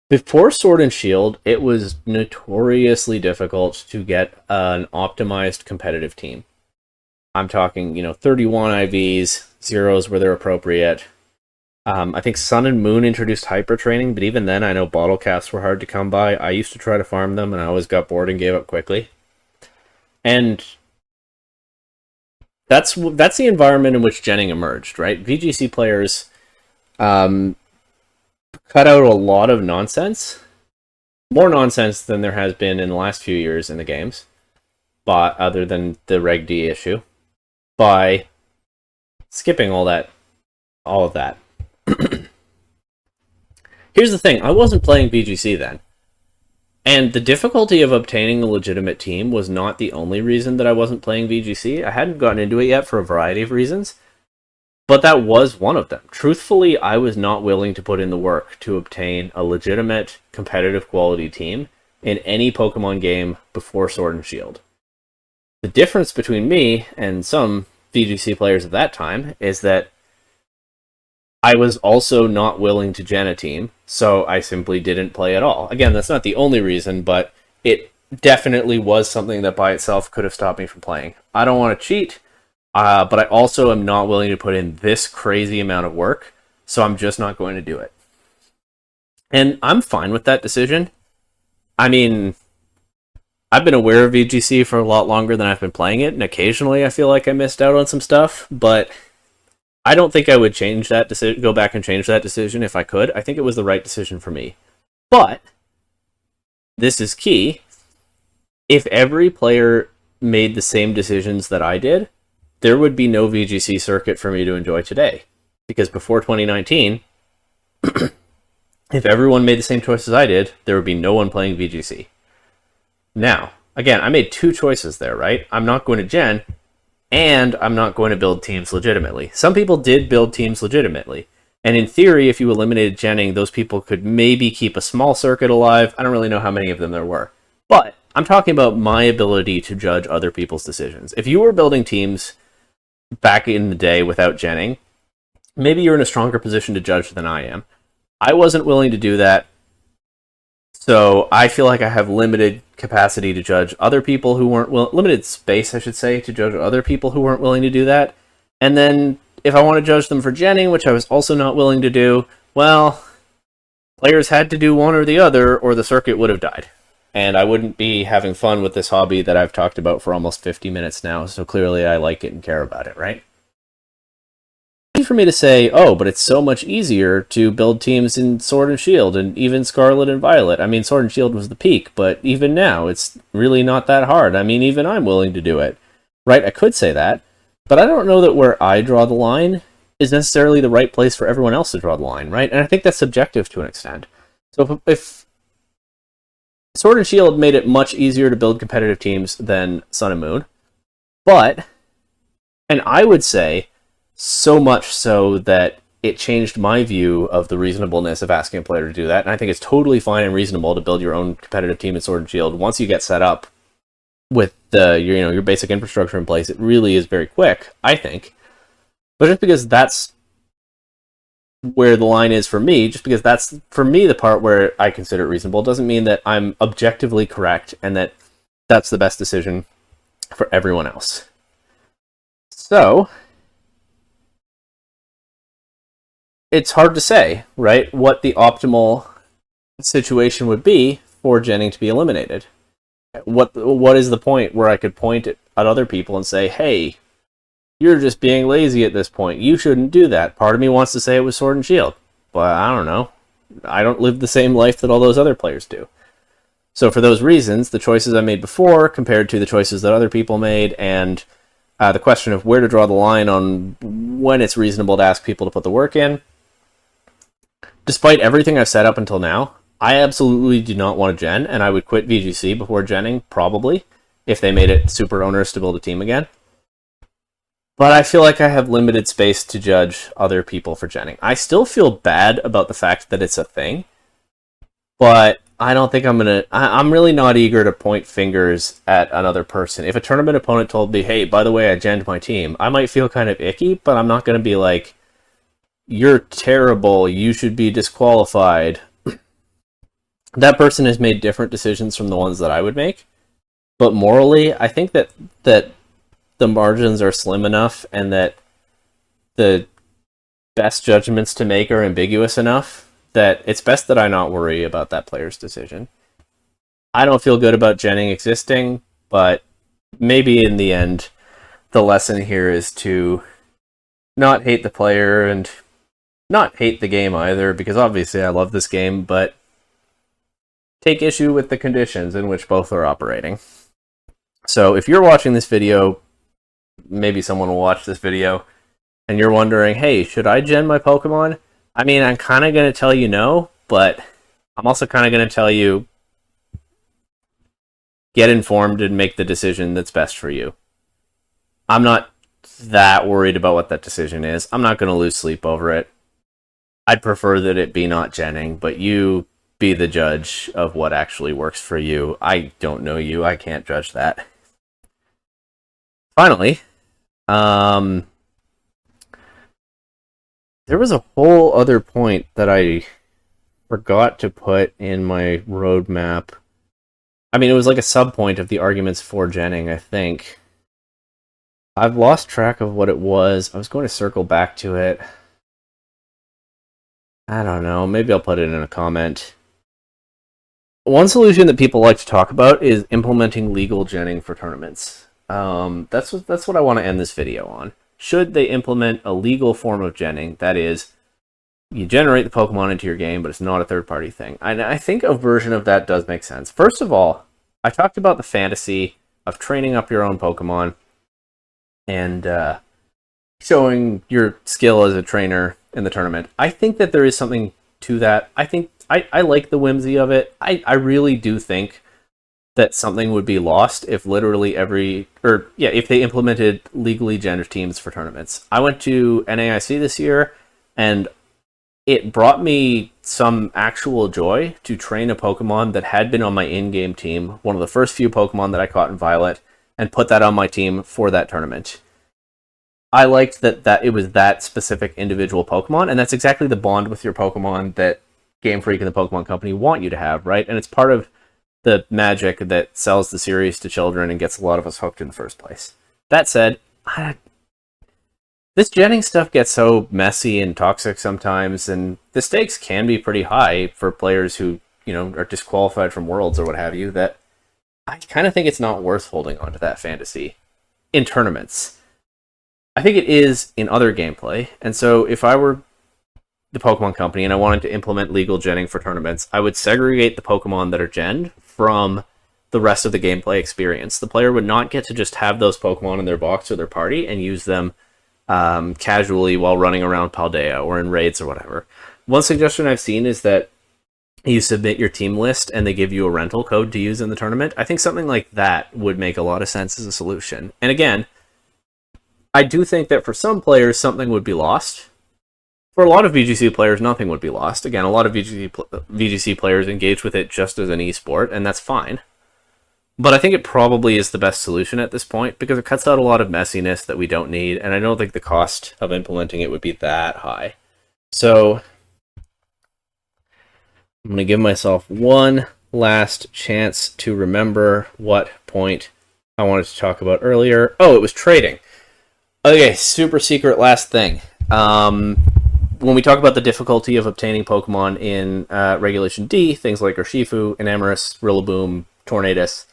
[SPEAKER 1] Before Sword and Shield, it was notoriously difficult to get an optimized competitive team. I'm talking, 31 IVs, zeros where they're appropriate. I think Sun and Moon introduced hyper training, but even then I know bottle caps were hard to come by. I used to try to farm them, and I always got bored and gave up quickly. And that's the environment in which genning emerged, right? VGC players cut out a lot of nonsense. More nonsense than there has been in the last few years in the games, but other than the Reg D issue, by skipping all of that. Here's the thing, I wasn't playing VGC then. And the difficulty of obtaining a legitimate team was not the only reason that I wasn't playing VGC. I hadn't gotten into it yet for a variety of reasons, but that was one of them. Truthfully, I was not willing to put in the work to obtain a legitimate, competitive quality team in any Pokemon game before Sword and Shield. The difference between me and some VGC players at that time is that I was also not willing to gen a team, so I simply didn't play at all. Again, that's not the only reason, but it definitely was something that by itself could have stopped me from playing. I don't want to cheat, but I also am not willing to put in this crazy amount of work, so I'm just not going to do it. And I'm fine with that decision. I mean, I've been aware of VGC for a lot longer than I've been playing it, and occasionally I feel like I missed out on some stuff, but I don't think I would change that decision, go back and change that decision if I could. I think it was the right decision for me. But this is key. If every player made the same decisions that I did, there would be no VGC circuit for me to enjoy today. Because before 2019, if everyone made the same choices I did, there would be no one playing VGC. Now, again, I made two choices there, right? I'm not going to gen, and I'm not going to build teams legitimately. Some people did build teams legitimately. And in theory, if you eliminated genning, those people could maybe keep a small circuit alive. I don't really know how many of them there were. But I'm talking about my ability to judge other people's decisions. If you were building teams back in the day without genning, maybe you're in a stronger position to judge than I am. I wasn't willing to do that. So I feel like I have limited capacity to judge other people who weren't limited space, I should say, to judge other people who weren't willing to do that. And then if I want to judge them for genning, which I was also not willing to do, well, players had to do one or the other, or the circuit would have died. And I wouldn't be having fun with this hobby that I've talked about for almost 50 minutes now, so clearly I like it and care about it, right? For me to say, oh, but it's so much easier to build teams in Sword and Shield and even Scarlet and Violet. I mean, Sword and Shield was the peak, but even now, it's really not that hard. I mean, even I'm willing to do it, right? I could say that, but I don't know that where I draw the line is necessarily the right place for everyone else to draw the line, right? And I think that's subjective to an extent. So if Sword and Shield made it much easier to build competitive teams than Sun and Moon, and I would say, so much so that it changed my view of the reasonableness of asking a player to do that. And I think it's totally fine and reasonable to build your own competitive team in Sword and Shield. Once you get set up with your basic infrastructure in place, it really is very quick, I think. But just because that's where the line is for me, just because that's, for me, the part where I consider it reasonable. It doesn't mean that I'm objectively correct and that that's the best decision for everyone else. So, it's hard to say, right, what the optimal situation would be for Jenning to be eliminated. What is the point where I could point at other people and say, hey, you're just being lazy at this point. You shouldn't do that. Part of me wants to say it was Sword and Shield, but I don't know. I don't live the same life that all those other players do. So for those reasons, the choices I made before compared to the choices that other people made, and the question of where to draw the line on when it's reasonable to ask people to put the work in, despite everything I've said up until now, I absolutely do not want to gen, and I would quit VGC before genning, probably, if they made it super onerous to build a team again. But I feel like I have limited space to judge other people for genning. I still feel bad about the fact that it's a thing, but I don't think I'm really not eager to point fingers at another person. If a tournament opponent told me, hey, by the way, I genned my team, I might feel kind of icky, but I'm not going to be like, you're terrible, you should be disqualified. That person has made different decisions from the ones that I would make, but morally, I think that the margins are slim enough and that the best judgments to make are ambiguous enough that it's best that I not worry about that player's decision. I don't feel good about genning existing, but maybe in the end, the lesson here is to not hate the player and not hate the game either, because obviously I love this game, but take issue with the conditions in which both are operating. So if you're watching this video, maybe someone will watch this video, and you're wondering, hey, should I gen my Pokemon? I mean, I'm kind of going to tell you no, but I'm also kind of going to tell you get informed and make the decision that's best for you. I'm not that worried about what that decision is. I'm not going to lose sleep over it. I'd prefer that it be not genning, but you be the judge of what actually works for you. I don't know you. I can't judge that. Finally, there was a whole other point that I forgot to put in my roadmap. I mean, it was like a sub-point of the arguments for genning, I think. I've lost track of what it was. I was going to circle back to it. I don't know. Maybe I'll put it in a comment. One solution that people like to talk about is implementing legal genning for tournaments. That's what I want to end this video on. Should they implement a legal form of genning? That is, you generate the Pokemon into your game, but it's not a third-party thing. And I think a version of that does make sense. First of all, I talked about the fantasy of training up your own Pokemon and showing your skill as a trainer in the tournament. I think that there is something to that. I like the whimsy of it. I really do think that something would be lost if literally if they implemented legally gendered teams for tournaments. I went to NAIC this year, and it brought me some actual joy to train a Pokemon that had been on my in-game team, one of the first few Pokemon that I caught in Violet, and put that on my team for that tournament. I liked that it was that specific individual Pokemon, and that's exactly the bond with your Pokemon that Game Freak and the Pokemon Company want you to have, right? And it's part of the magic that sells the series to children and gets a lot of us hooked in the first place. That said, this genning stuff gets so messy and toxic sometimes, and the stakes can be pretty high for players who, are disqualified from Worlds or what have you, that I kind of think it's not worth holding on to that fantasy in tournaments. I think it is in other gameplay, and so if I were the Pokemon Company and I wanted to implement legal genning for tournaments, I would segregate the Pokemon that are genned from the rest of the gameplay experience. The player would not get to just have those Pokemon in their box or their party and use them casually while running around Paldea or in raids or whatever. One suggestion I've seen is that you submit your team list and they give you a rental code to use in the tournament. I think something like that would make a lot of sense as a solution. And again, I do think that for some players, something would be lost. For a lot of VGC players, nothing would be lost. Again, a lot of VGC players engage with it just as an esport, and that's fine. But I think it probably is the best solution at this point, because it cuts out a lot of messiness that we don't need, and I don't think the cost of implementing it would be that high. So I'm going to give myself one last chance to remember what point I wanted to talk about earlier. Oh, it was trading. Okay, super secret last thing. When we talk about the difficulty of obtaining Pokemon in Regulation D, things like Urshifu, Enamorus, Rillaboom, Tornadus,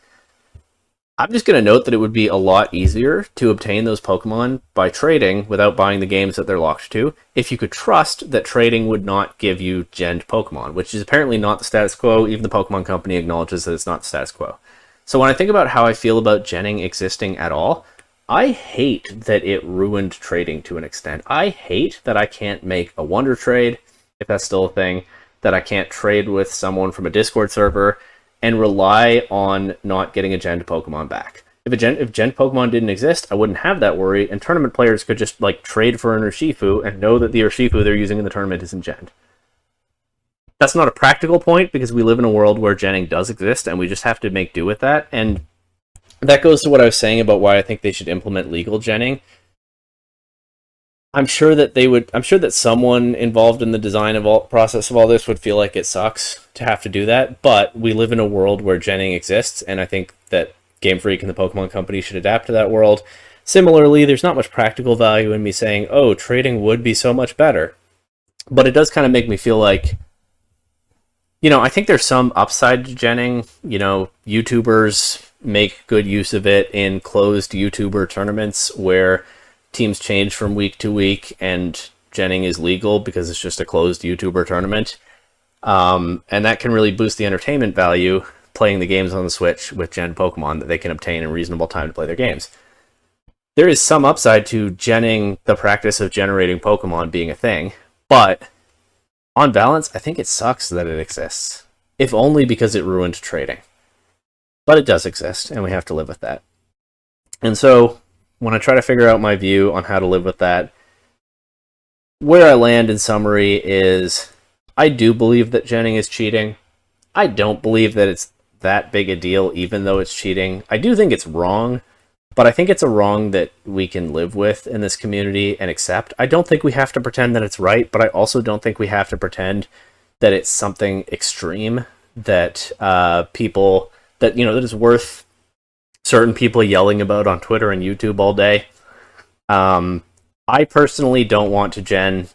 [SPEAKER 1] I'm just going to note that it would be a lot easier to obtain those Pokemon by trading without buying the games that they're locked to, if you could trust that trading would not give you genned Pokemon, which is apparently not the status quo. Even the Pokemon Company acknowledges that it's not the status quo. So when I think about how I feel about genning existing at all, I hate that it ruined trading to an extent. I hate that I can't make a Wonder Trade, if that's still a thing, that I can't trade with someone from a Discord server, and rely on not getting a genned Pokemon back. If genned Pokemon didn't exist, I wouldn't have that worry, and tournament players could just like trade for an Urshifu and know that the Urshifu they're using in the tournament isn't genned. That's not a practical point because we live in a world where genning does exist, and we just have to make do with that. And that goes to what I was saying about why I think they should implement legal genning. I'm sure that someone involved in the design of all process of all this would feel like it sucks to have to do that, but we live in a world where genning exists, and I think that Game Freak and the Pokemon Company should adapt to that world. Similarly, there's not much practical value in me saying, oh, trading would be so much better. But it does kind of make me feel like, I think there's some upside to genning. YouTubers make good use of it in closed YouTuber tournaments where teams change from week to week and genning is legal because it's just a closed YouTuber tournament. And that can really boost the entertainment value playing the games on the Switch with gen Pokemon that they can obtain in reasonable time to play their games. There is some upside to genning, the practice of generating Pokemon being a thing, but on balance, I think it sucks that it exists, if only because it ruined trading. But it does exist, and we have to live with that. And so, when I try to figure out my view on how to live with that, where I land in summary is, I do believe that genning is cheating. I don't believe that it's that big a deal, even though it's cheating. I do think it's wrong, but I think it's a wrong that we can live with in this community and accept. I don't think we have to pretend that it's right, but I also don't think we have to pretend that it's something extreme that that is worth certain people yelling about on Twitter and YouTube all day. I personally don't want to gen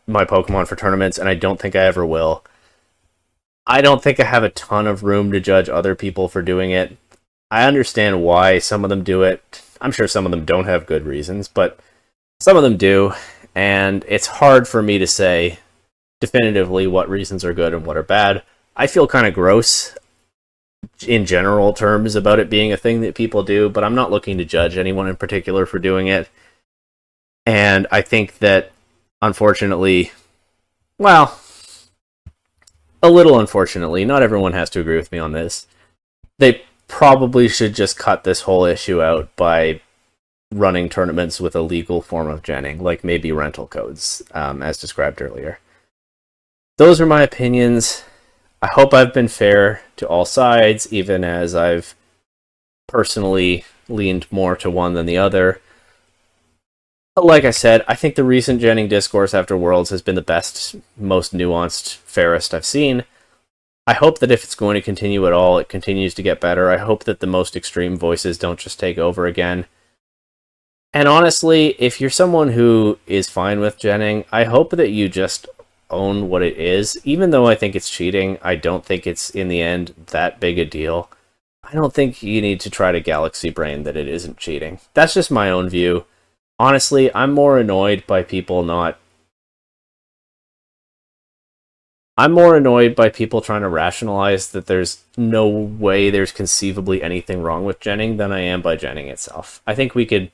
[SPEAKER 1] my Pokemon for tournaments, and I don't think I ever will. I don't think I have a ton of room to judge other people for doing it. I understand why some of them do it. I'm sure some of them don't have good reasons, but some of them do, and it's hard for me to say definitively what reasons are good and what are bad. I feel kind of gross in general terms about it being a thing that people do, but I'm not looking to judge anyone in particular for doing it. And I think that, unfortunately, well, a little unfortunately, not everyone has to agree with me on this. They probably should just cut this whole issue out by running tournaments with a legal form of genning, like maybe rental codes, as described earlier. Those are my opinions. I hope I've been fair to all sides, even as I've personally leaned more to one than the other. But like I said, I think the recent genning discourse after Worlds has been the best, most nuanced, fairest I've seen. I hope that if it's going to continue at all, it continues to get better. I hope that the most extreme voices don't just take over again. And honestly, if you're someone who is fine with genning, I hope that you just own what it is. Even though I think it's cheating, I don't think it's, in the end, that big a deal. I don't think you need to try to galaxy brain that it isn't cheating. That's just my own view. Honestly, I'm more annoyed by people trying to rationalize that there's no way there's conceivably anything wrong with genning than I am by genning itself. I think we could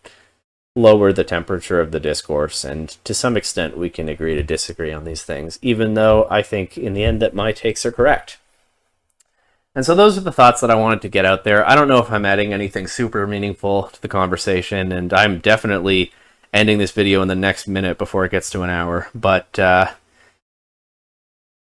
[SPEAKER 1] lower the temperature of the discourse, and to some extent we can agree to disagree on these things, even though I think in the end that my takes are correct. And so those are the thoughts that I wanted to get out there. I don't know if I'm adding anything super meaningful to the conversation, and I'm definitely ending this video in the next minute before it gets to an hour, but I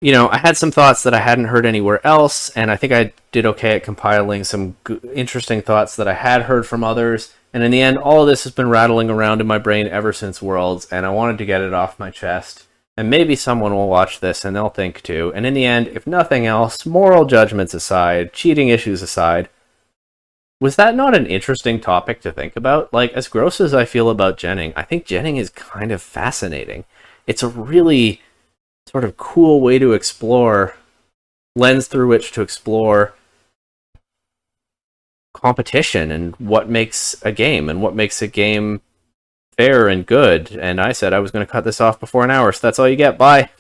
[SPEAKER 1] had some thoughts that I hadn't heard anywhere else, and I think I did okay at compiling some interesting thoughts that I had heard from others. And in the end, all of this has been rattling around in my brain ever since Worlds, and I wanted to get it off my chest And maybe someone will watch this and they'll think too. And in the end, if nothing else, moral judgments aside, cheating issues aside, was that not an interesting topic to think about? Like, as gross as I feel about Jenning, I think Jenning is kind of fascinating. It's a really sort of cool way to explore, lens through which to explore competition and what makes a game fair and good. And I said I was going to cut this off before an hour, so that's all you get. Bye.